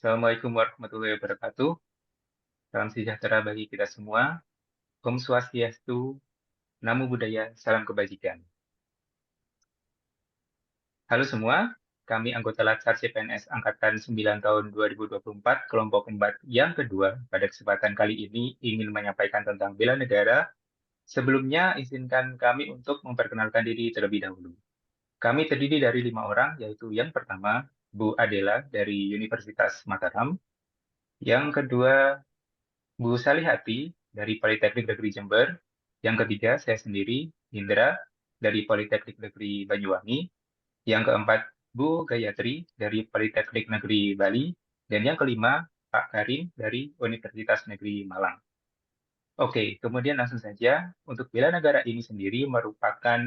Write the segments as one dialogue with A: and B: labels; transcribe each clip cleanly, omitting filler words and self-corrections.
A: Assalamualaikum warahmatullahi wabarakatuh. Salam sejahtera bagi kita semua. Om Swastiastu, Namo Buddhaya, Salam Kebajikan. Halo semua, kami anggota Latsar CPNS Angkatan 9 tahun 2024, kelompok 4 yang kedua. Pada kesempatan kali ini ingin menyampaikan tentang bela negara. Sebelumnya, izinkan kami untuk memperkenalkan diri terlebih dahulu. Kami terdiri dari 5 orang, yaitu yang pertama, Bu Adela dari Universitas Mataram. Yang kedua, Bu Salihati dari Politeknik Negeri Jember. Yang ketiga, saya sendiri, Indra, dari Politeknik Negeri Banyuwangi. Yang keempat, Bu Gayatri dari Politeknik Negeri Bali. Dan yang kelima, Pak Karim dari Universitas Negeri Malang. Oke, kemudian langsung saja, untuk bela negara ini sendiri merupakan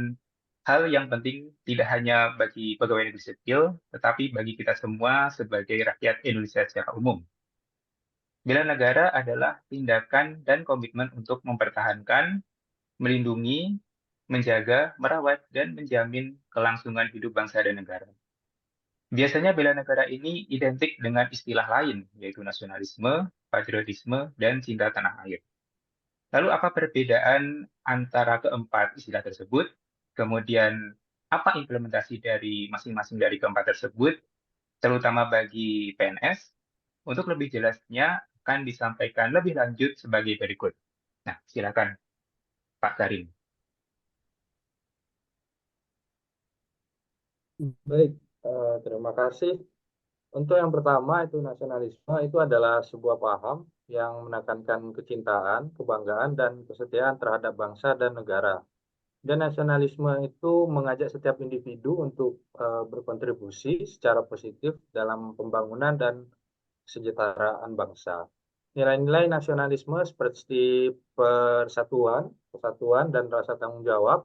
A: hal yang penting tidak hanya bagi pegawai negeri sipil, tetapi bagi kita semua sebagai rakyat Indonesia secara umum. Bela negara adalah tindakan dan komitmen untuk mempertahankan, melindungi, menjaga, merawat, dan menjamin kelangsungan hidup bangsa dan negara. Biasanya bela negara ini identik dengan istilah lain, yaitu nasionalisme, patriotisme, dan cinta tanah air. Lalu apa perbedaan antara keempat istilah tersebut? Kemudian apa implementasi dari masing-masing dari keempat tersebut, terutama bagi PNS? Untuk lebih jelasnya akan disampaikan lebih lanjut sebagai berikut. Nah, silakan Pak Karim.
B: Baik, terima kasih. Untuk yang pertama itu nasionalisme itu adalah sebuah paham yang menekankan kecintaan, kebanggaan, dan kesetiaan terhadap bangsa dan negara. Dan nasionalisme itu mengajak setiap individu untuk berkontribusi secara positif dalam pembangunan dan kesejahteraan bangsa. Nilai-nilai nasionalisme seperti persatuan, kesatuan, dan rasa tanggung jawab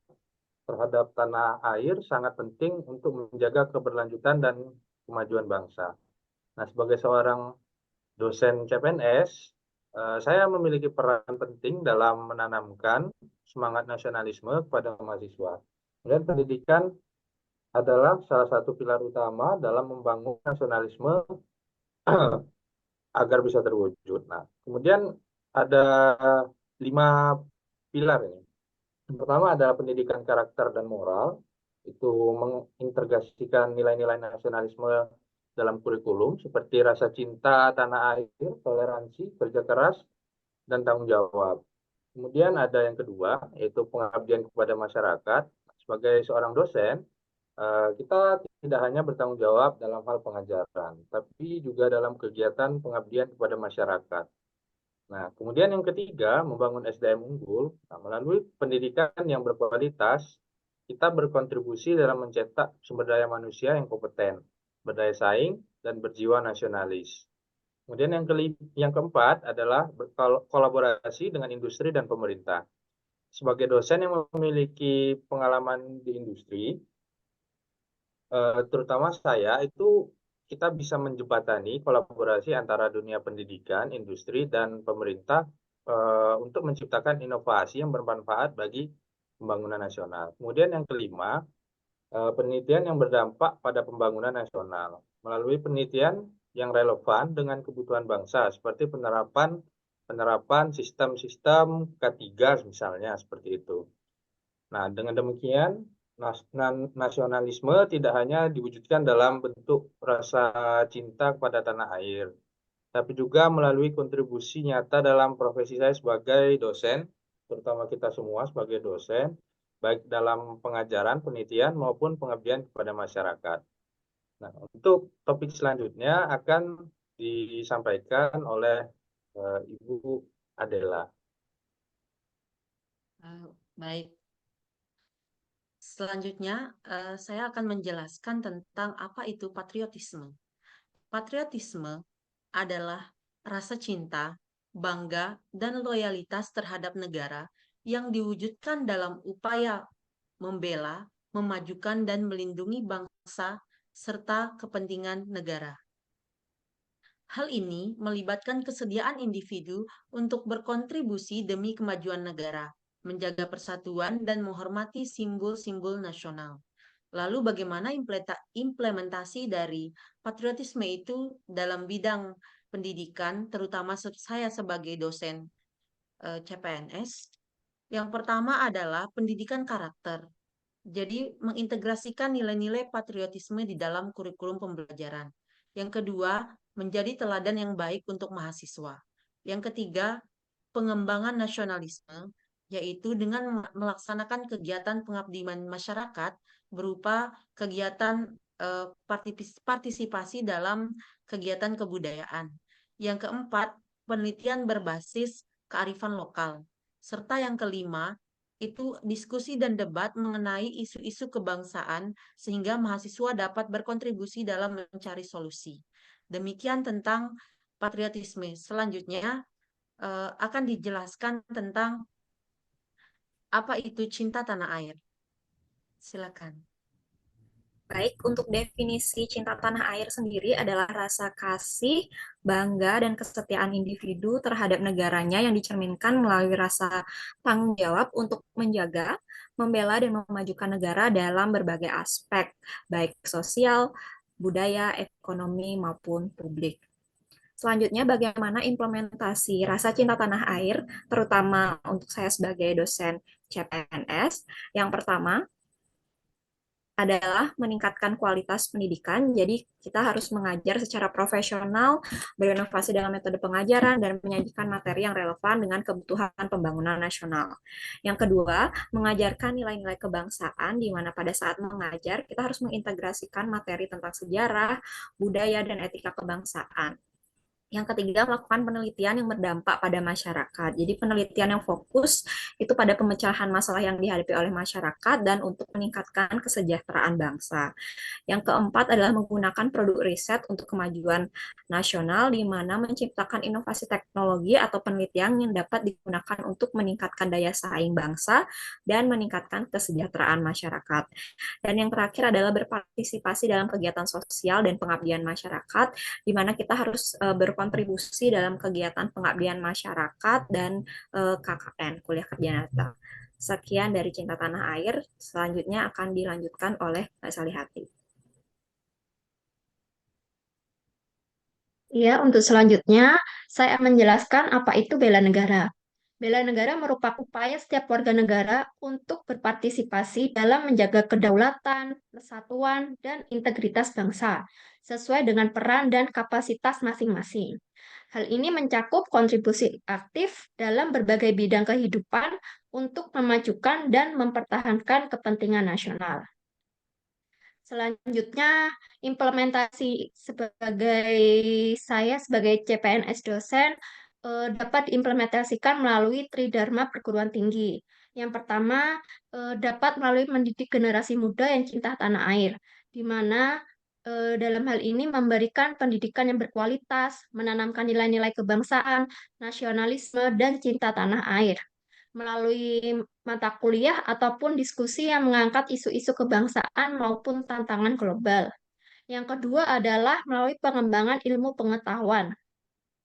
B: terhadap tanah air sangat penting untuk menjaga keberlanjutan dan kemajuan bangsa. Nah, sebagai seorang dosen CPNS, saya memiliki peran penting dalam menanamkan semangat nasionalisme kepada mahasiswa. Dan pendidikan adalah salah satu pilar utama dalam membangun nasionalisme agar bisa terwujud. Nah, kemudian ada 5 pilar ini. Yang pertama adalah pendidikan karakter dan moral, itu mengintegrasikan nilai-nilai nasionalisme dalam kurikulum seperti rasa cinta tanah air, toleransi, kerja keras, dan tanggung jawab. Kemudian ada yang kedua, yaitu pengabdian kepada masyarakat. Sebagai seorang dosen, kita tidak hanya bertanggung jawab dalam hal pengajaran, tapi juga dalam kegiatan pengabdian kepada masyarakat. Nah, kemudian yang ketiga, membangun SDM unggul. Nah, melalui pendidikan yang berkualitas, kita berkontribusi dalam mencetak sumber daya manusia yang kompeten, berdaya saing, dan berjiwa nasionalis. Kemudian yang keempat adalah berkolaborasi dengan industri dan pemerintah. Sebagai dosen yang memiliki pengalaman di industri, terutama saya, itu kita bisa menjembatani kolaborasi antara dunia pendidikan, industri, dan pemerintah untuk menciptakan inovasi yang bermanfaat bagi pembangunan nasional. Kemudian yang kelima, penelitian yang berdampak pada pembangunan nasional. Melalui penelitian yang relevan dengan kebutuhan bangsa, seperti penerapan sistem-sistem K3 misalnya, seperti itu. Nah, dengan demikian, nasionalisme tidak hanya diwujudkan dalam bentuk rasa cinta kepada tanah air, tapi juga melalui kontribusi nyata dalam profesi saya sebagai dosen, terutama kita semua sebagai dosen, baik dalam pengajaran, penelitian, maupun pengabdian kepada masyarakat. Nah, untuk topik selanjutnya akan disampaikan oleh Ibu Adela.
C: Baik, selanjutnya saya akan menjelaskan tentang apa itu patriotisme. Patriotisme adalah rasa cinta, bangga, dan loyalitas terhadap negara yang diwujudkan dalam upaya membela, memajukan, dan melindungi bangsa serta kepentingan negara. Hal ini melibatkan kesediaan individu untuk berkontribusi demi kemajuan negara, menjaga persatuan, dan menghormati simbol-simbol nasional. Lalu bagaimana implementasi dari patriotisme itu dalam bidang pendidikan, terutama saya sebagai dosen CPNS. Yang pertama adalah pendidikan karakter. Jadi mengintegrasikan nilai-nilai patriotisme di dalam kurikulum pembelajaran. Yang kedua, menjadi teladan yang baik untuk mahasiswa. Yang ketiga, pengembangan nasionalisme, yaitu dengan melaksanakan kegiatan pengabdian masyarakat berupa kegiatan partisipasi dalam kegiatan kebudayaan. Yang keempat, penelitian berbasis kearifan lokal. Serta yang kelima, itu diskusi dan debat mengenai isu-isu kebangsaan sehingga mahasiswa dapat berkontribusi dalam mencari solusi. Demikian tentang patriotisme. Selanjutnya akan dijelaskan tentang apa itu cinta tanah air. Silakan.
D: Baik, untuk definisi cinta tanah air sendiri adalah rasa kasih, bangga, dan kesetiaan individu terhadap negaranya yang dicerminkan melalui rasa tanggung jawab untuk menjaga, membela, dan memajukan negara dalam berbagai aspek, baik sosial, budaya, ekonomi, maupun publik. Selanjutnya, bagaimana implementasi rasa cinta tanah air, terutama untuk saya sebagai dosen CPNS. Yang pertama, adalah meningkatkan kualitas pendidikan. Jadi kita harus mengajar secara profesional, berinovasi dalam metode pengajaran, dan menyajikan materi yang relevan dengan kebutuhan pembangunan nasional. Yang kedua, mengajarkan nilai-nilai kebangsaan, di mana pada saat mengajar kita harus mengintegrasikan materi tentang sejarah, budaya, dan etika kebangsaan. Yang ketiga, melakukan penelitian yang berdampak pada masyarakat. Jadi penelitian yang fokus itu pada pemecahan masalah yang dihadapi oleh masyarakat dan untuk meningkatkan kesejahteraan bangsa. Yang keempat adalah menggunakan produk riset untuk kemajuan nasional, di mana menciptakan inovasi teknologi atau penelitian yang dapat digunakan untuk meningkatkan daya saing bangsa dan meningkatkan kesejahteraan masyarakat. Dan yang terakhir adalah berpartisipasi dalam kegiatan sosial dan pengabdian masyarakat, di mana kita harus berkontribusi dalam kegiatan pengabdian masyarakat dan KKN, kuliah kerja nyata. Sekian dari Cinta Tanah Air, selanjutnya akan dilanjutkan oleh Mbak Salihati.
E: Ya, untuk selanjutnya saya menjelaskan apa itu bela negara. Bela negara merupakan upaya setiap warga negara untuk berpartisipasi dalam menjaga kedaulatan, persatuan, dan integritas bangsa sesuai dengan peran dan kapasitas masing-masing. Hal ini mencakup kontribusi aktif dalam berbagai bidang kehidupan untuk memajukan dan mempertahankan kepentingan nasional. Selanjutnya, implementasi saya sebagai CPNS dosen dapat diimplementasikan melalui Tridharma perguruan tinggi. Yang pertama, dapat melalui mendidik generasi muda yang cinta tanah air, di mana dalam hal ini memberikan pendidikan yang berkualitas, menanamkan nilai-nilai kebangsaan, nasionalisme, dan cinta tanah air melalui mata kuliah ataupun diskusi yang mengangkat isu-isu kebangsaan maupun tantangan global. Yang kedua adalah melalui pengembangan ilmu pengetahuan,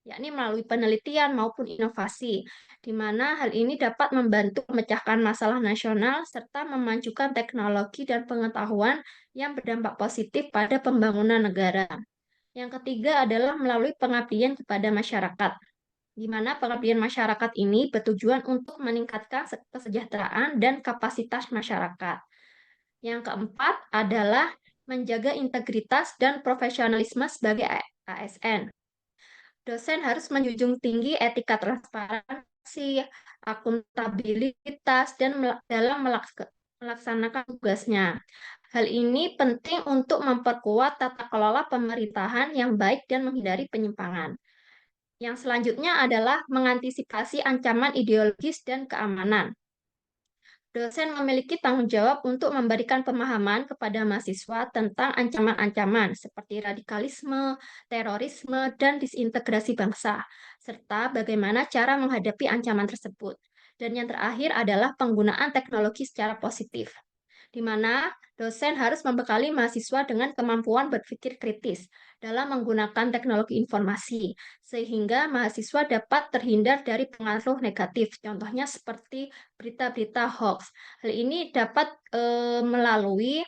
E: yakni melalui penelitian maupun inovasi, di mana hal ini dapat membantu memecahkan masalah nasional serta memajukan teknologi dan pengetahuan yang berdampak positif pada pembangunan negara. Yang ketiga adalah melalui pengabdian kepada masyarakat, di mana pengabdian masyarakat ini bertujuan untuk meningkatkan kesejahteraan dan kapasitas masyarakat. Yang keempat adalah menjaga integritas dan profesionalisme sebagai ASN. Dosen harus menjunjung tinggi etika transparansi, akuntabilitas, dan dalam melaksanakan tugasnya. Hal ini penting untuk memperkuat tata kelola pemerintahan yang baik dan menghindari penyimpangan. Yang selanjutnya adalah mengantisipasi ancaman ideologis dan keamanan. Dosen memiliki tanggung jawab untuk memberikan pemahaman kepada mahasiswa tentang ancaman-ancaman seperti radikalisme, terorisme, dan disintegrasi bangsa, serta bagaimana cara menghadapi ancaman tersebut. Dan yang terakhir adalah penggunaan teknologi secara positif, di mana dosen harus membekali mahasiswa dengan kemampuan berpikir kritis dalam menggunakan teknologi informasi, sehingga mahasiswa dapat terhindar dari pengaruh negatif, contohnya seperti berita-berita hoax. Hal ini dapat melalui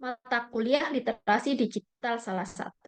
E: mata kuliah literasi digital salah satu.